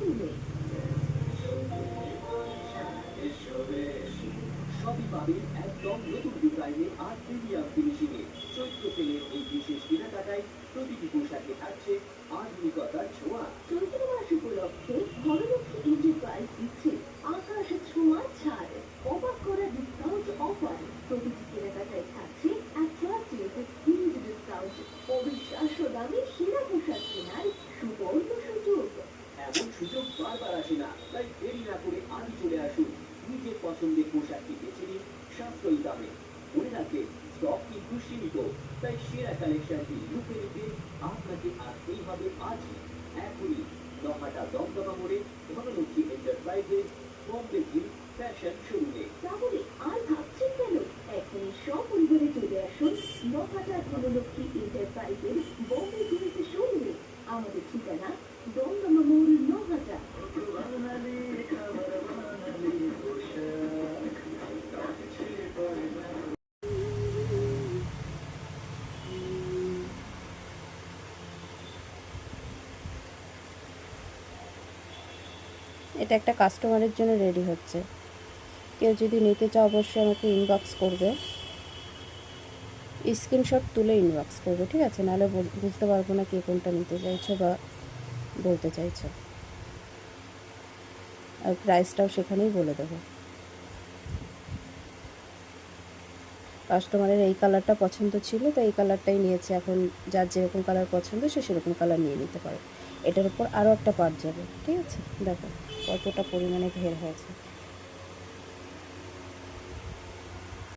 শোরুমে। সবই পাবেন একদম নতুন ডিজাইনে আর প্রিমিয়াম ফিনিশিংয়ে। চৈত্র সেলের এই বিশেষ কেনাকাটায় প্রতিটি পোশাকে থাকছে আধুনিকতার ছোঁয়া। চৈত্র মাস উপলক্ষে ধনলক্ষ্মী এন্টারপ্রাইজ দিচ্ছে আকাশ ছোঁয়া ছাড়, অবাক করা ডিসকাউন্ট অফার। প্রতিটি কেনাকাটায় থাকছে অ্যাট্রাক্টিভ হিউজ ডিসকাউন্ট। অবিশ্বাস্য দামে সেরা পোশাক কেনার সুবর্ণ সুযোগ। এমন সুযোগ বারবার আসে না, তাই দেরি না করে আজই চলে আসুন। নিজের পছন্দের পোশাকটি বেছে নিন সাশ্রয়ী দামে। মনে রাখবেন, স্টক কিন্তু সীমিত, তাই সেরা কালেকশনটি লুকে নিতে আপনাকে আসতেই হবে আজই। এখনই নহাটা দমদমা মোড়ে ধনলক্ষ্মী এন্টারপ্রাইজের বম্বে জিম ফ্যাশন শোরুমে। তাহলে আর ভাবছেন কেন? এখনই সপরিবারে চলে আসুন নহাটা ধনলক্ষ্মী এন্টারপ্রাইজের বম্বে জিনিস শোরুমে। আমাদের ঠিকানা দমদমা মোড়, নহাটা। এটা একটা কাস্টমারের জন্য রেডি হচ্ছে। কেউ যদি নিতে চাও অবশ্যই আমাকে ইনবক্স করবে, স্ক্রিনশট তুলে ইনবক্স করবে, ঠিক আছে? নাহলে বুঝতে পারবো না কে কোনটা নিতে চাইছো বা বলতে চাইছো। আর প্রাইসটাও সেখানেই বলে দেবো। কাস্টমারের এই কালারটা পছন্দ ছিল, তো এই কালারটাই নিয়েছে। এখন যার যেরকম কালার পছন্দ সে সেরকম কালার নিয়ে নিতে পারে। এটার উপর আরও একটা পার্ট যাবে, ঠিক আছে? দেখো কতটা পরিমাণে ঘের হয়েছে।